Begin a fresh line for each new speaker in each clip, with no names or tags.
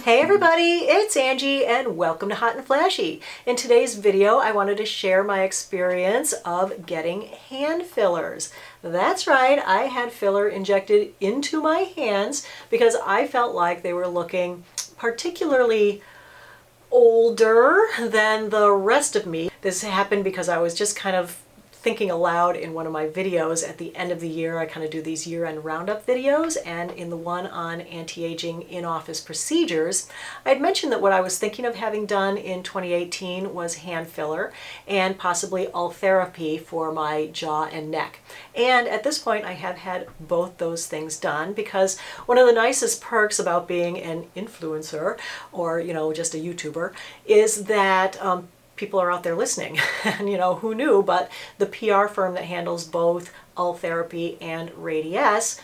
Hey everybody, it's Angie and welcome to Hot and Flashy. In today's video, I wanted to share my experience of getting hand fillers. That's right, I had filler injected into my hands because I felt like they were looking particularly older than the rest of me. This happened because I was just kind of thinking aloud in one of my videos at the end of the year. I kind of do these year-end roundup videos, and in the one on anti-aging in-office procedures, I had mentioned that what I was thinking of having done in 2018 was hand filler and possibly Ultherapy for my jaw and neck. And at this point, I have had both those things done because one of the nicest perks about being an influencer or, just a YouTuber is that people are out there listening. And who knew, but the PR firm that handles both Ultherapy and Radiesse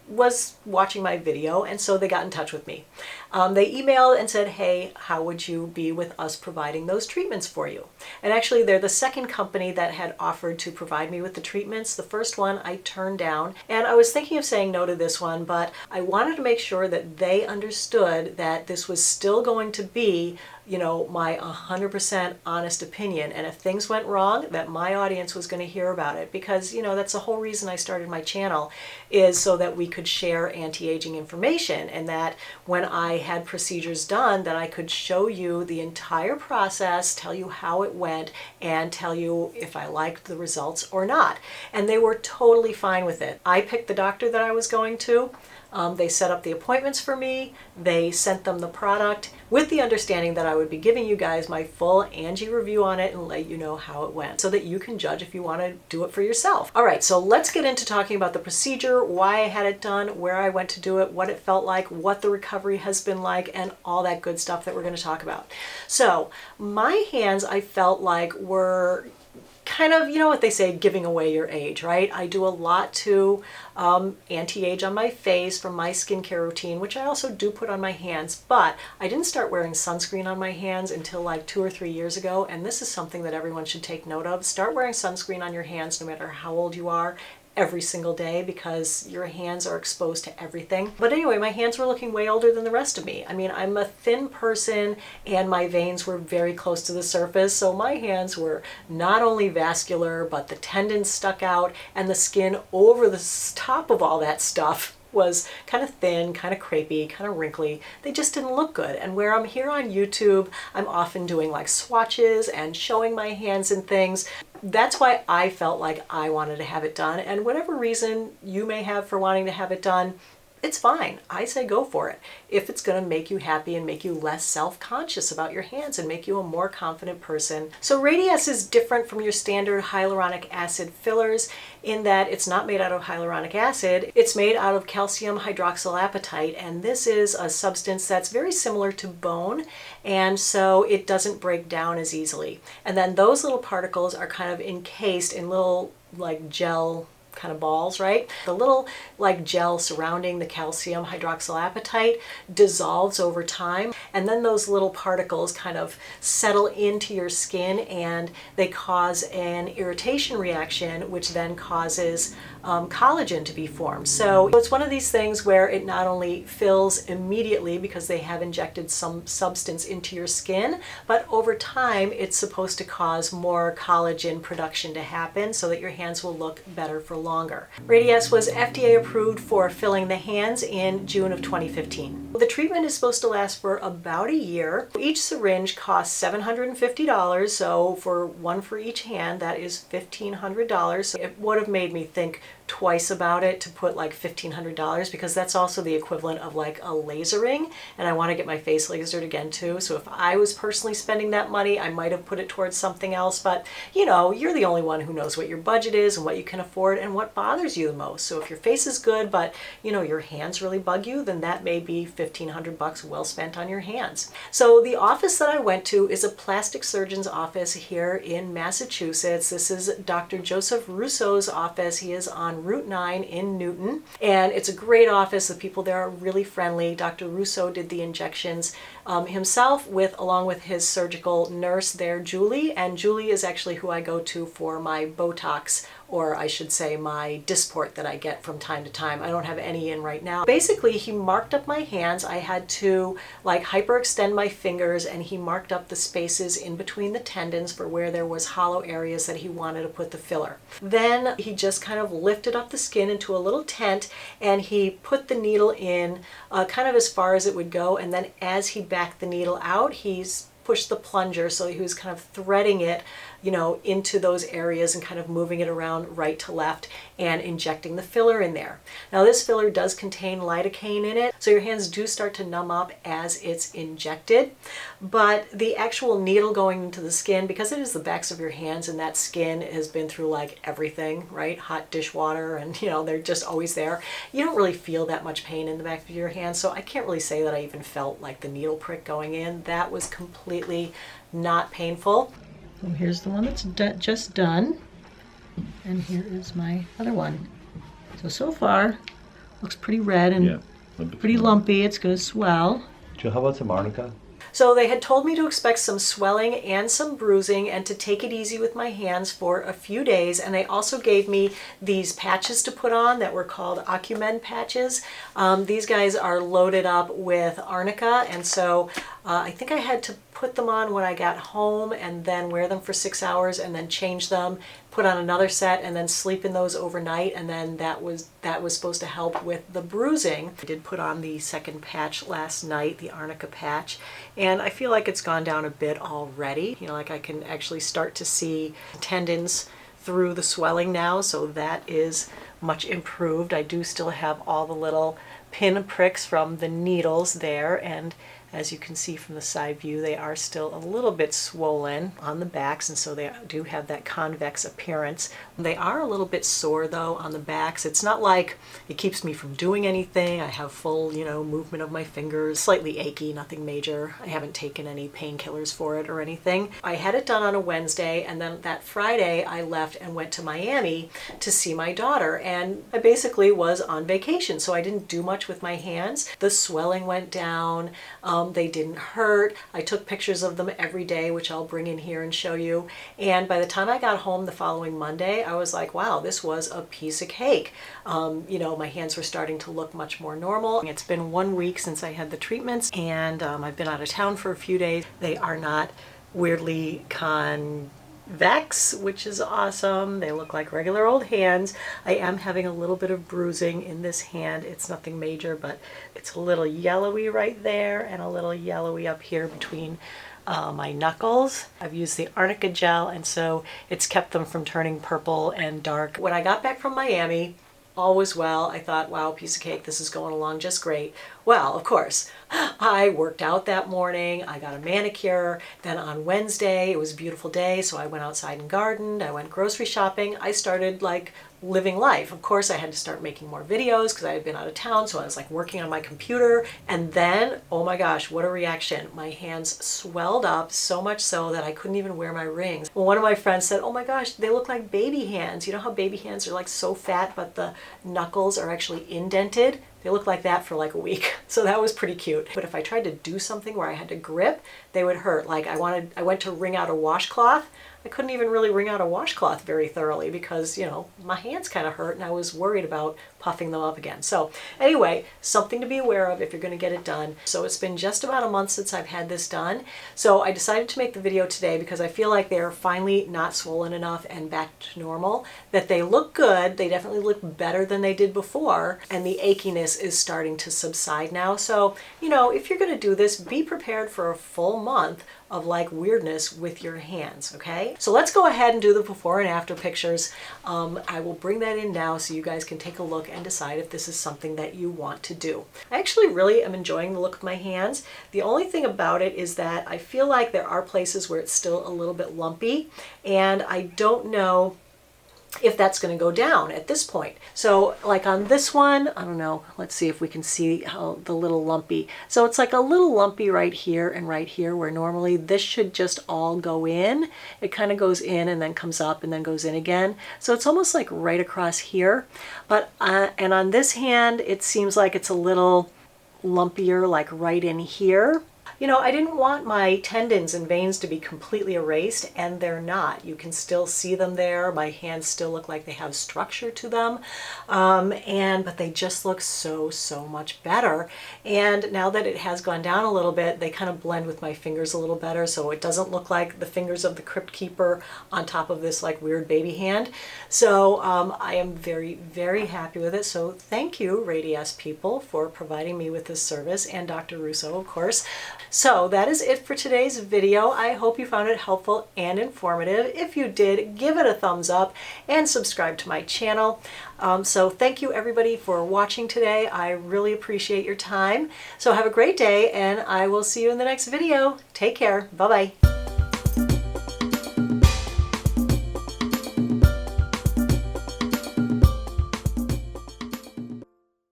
was watching my video, and so they got in touch with me. They emailed and said, hey, how would you be with us providing those treatments for you? And actually, they're the second company that had offered to provide me with the treatments. The first one I turned down, and I was thinking of saying no to this one, but I wanted to make sure that they understood that this was still going to be my 100% honest opinion. And if things went wrong, that my audience was going to hear about it, because, that's the whole reason I started my channel, is so that we could share anti-aging information, and that when I had procedures done, that I could show you the entire process, tell you how it went, and tell you if I liked the results or not. And they were totally fine with it. I picked the doctor that I was going to. They set up the appointments for me. They sent them the product with the understanding that I would be giving you guys my full Angie review on it and let you know how it went so that you can judge if you want to do it for yourself. All right, so let's get into talking about the procedure, why I had it done, where I went to do it, what it felt like, what the recovery has been like, and all that good stuff that we're going to talk about. So my hands, I felt like, were kind of, what they say, giving away your age, right? I do a lot to anti-age on my face from my skincare routine, which I also do put on my hands, but I didn't start wearing sunscreen on my hands until like 2 or 3 years ago, and this is something that everyone should take note of. Start wearing sunscreen on your hands no matter how old you are, every single day, because your hands are exposed to everything. But anyway, my hands were looking way older than the rest of me. I mean, I'm a thin person and my veins were very close to the surface, so my hands were not only vascular, but the tendons stuck out, and the skin over the top of all that stuff was kind of thin, kind of crepey, kind of wrinkly. They just didn't look good. And where I'm here on YouTube, I'm often doing like swatches and showing my hands and things. That's why I felt like I wanted to have it done. And whatever reason you may have for wanting to have it done, it's fine. I say go for it. If it's going to make you happy and make you less self-conscious about your hands and make you a more confident person. So Radiesse is different from your standard hyaluronic acid fillers in that it's not made out of hyaluronic acid. It's made out of calcium hydroxylapatite, and this is a substance that's very similar to bone, and so it doesn't break down as easily. And then those little particles are kind of encased in little like gel kind of balls, right? The little like gel surrounding the calcium hydroxylapatite dissolves over time, and then those little particles kind of settle into your skin and they cause an irritation reaction, which then causes collagen to be formed. So it's one of these things where it not only fills immediately because they have injected some substance into your skin, but over time it's supposed to cause more collagen production to happen so that your hands will look better for longer. Radiesse was FDA approved for filling the hands in June of 2015. The treatment is supposed to last for about a year. Each syringe costs $750, so for one for each hand, that is $1,500. So it would have made me think twice about it to put like $1,500, because that's also the equivalent of like a lasering, and I want to get my face lasered again too. So if I was personally spending that money, I might have put it towards something else, but you're the only one who knows what your budget is and what you can afford and what bothers you the most. So if your face is good, but your hands really bug you, then that may be $1,500 well spent on your hands. So the office that I went to is a plastic surgeon's office here in Massachusetts. This is Dr. Joseph Russo's office. He is on Route 9 in Newton, and it's a great office. The people there are really friendly. Dr. Russo did the injections himself along with his surgical nurse there, Julie, and Julie is actually who I go to for my Botox or I should say my Dysport that I get from time to time. I don't have any in right now. Basically, he marked up my hands. I had to like hyperextend my fingers, and he marked up the spaces in between the tendons for where there was hollow areas that he wanted to put the filler. Then he just kind of lifted up the skin into a little tent, and he put the needle in kind of as far as it would go, and then as he backed the needle out, he's pushed the plunger, so he was kind of threading it, you know, into those areas and kind of moving it around right to left and injecting the filler in there. Now this filler does contain lidocaine in it, so your hands do start to numb up as it's injected, but the actual needle going into the skin, because it is the backs of your hands and that skin has been through like everything, right? Hot dishwater, and you know, they're just always there. You don't really feel that much pain in the back of your hands, so I can't really say that I even felt like the needle prick going in. That was completely not painful. So here's the one that's just done, and here is my other one. So far, looks pretty red and pretty lumpy. It's going to swell.
Do you have a arnica?
So they had told me to expect some swelling and some bruising and to take it easy with my hands for a few days. And they also gave me these patches to put on that were called Ocumen patches. These guys are loaded up with arnica, and so I think I had to put them on when I got home and then wear them for 6 hours and then change them, put on another set, and then sleep in those overnight, and then that was supposed to help with the bruising. I did put on the second patch last night, the arnica patch, and I feel like it's gone down a bit already. You know, like I can actually start to see tendons through the swelling now, so that is much improved. I do still have all the little pin pricks from the needles there, and as you can see from the side view, they are still a little bit swollen on the backs, and so they do have that convex appearance. They are a little bit sore though on the backs. It's not like it keeps me from doing anything. I have full, you know, movement of my fingers, slightly achy, nothing major. I haven't taken any painkillers for it or anything. I had it done on a Wednesday, and then that Friday I left and went to Miami to see my daughter, and I basically was on vacation, so I didn't do much with my hands. The swelling went down. They didn't hurt. I took pictures of them every day, which I'll bring in here and show you. And by the time I got home the following Monday, I was like, wow, this was a piece of cake. You know, my hands were starting to look much more normal. It's been 1 week since I had the treatments, and I've been out of town for a few days. They are not weirdly convex, which is awesome. They look like regular old hands. I am having a little bit of bruising in this hand. It's nothing major, but it's a little yellowy right there and a little yellowy up here between my knuckles. I've used the arnica gel, and so it's kept them from turning purple and dark. When I got back from Miami, all was well. I thought, wow, piece of cake, this is going along just great. Well, of course, I worked out that morning. I got a manicure. Then on Wednesday, it was a beautiful day, so I went outside and gardened. I went grocery shopping. I started like living life. Of course, I had to start making more videos because I had been out of town, so I was like working on my computer. And then, oh my gosh, what a reaction. My hands swelled up so much so that I couldn't even wear my rings. Well, one of my friends said, oh my gosh, they look like baby hands. You know how baby hands are like so fat, but the knuckles are actually indented? They looked like that for like a week. So that was pretty cute. But if I tried to do something where I had to grip, they would hurt. Like I went to wring out a washcloth. I couldn't even really wring out a washcloth very thoroughly because, you know, my hands kind of hurt and I was worried about puffing them up again. So anyway, something to be aware of if you're going to get it done. So it's been just about a month since I've had this done. So I decided to make the video today because I feel like they're finally not swollen enough and back to normal, that they look good. They definitely look better than they did before, and the achiness is starting to subside now. So, you know, if you're going to do this, be prepared for a full month of like weirdness with your hands, okay? So let's go ahead and do the before and after pictures. I will bring that in now so you guys can take a look and decide if this is something that you want to do. I actually really am enjoying the look of my hands. The only thing about it is that I feel like there are places where it's still a little bit lumpy, and I don't know if that's going to go down at this point. So like on this one, I don't know, let's see if we can see how the little lumpy. So it's like a little lumpy right here and right here, where normally this should just all go in. It kind of goes in and then comes up and then goes in again. So it's almost like right across here. But and on this hand, it seems like it's a little lumpier, like right in here. You know, I didn't want my tendons and veins to be completely erased, and they're not. You can still see them there. My hands still look like they have structure to them, but they just look so much better. And now that it has gone down a little bit, they kind of blend with my fingers a little better, so it doesn't look like the fingers of the Crypt Keeper on top of this like weird baby hand. So I am very happy with it. So thank you, Radiesse people, for providing me with this service, and Dr. Russo, of course. So that is it for today's video. I hope you found it helpful and informative. If you did, give it a thumbs up and subscribe to my channel. So thank you everybody for watching today. I really appreciate your time. So have a great day, and I will see you in the next video. Take care. Bye-bye.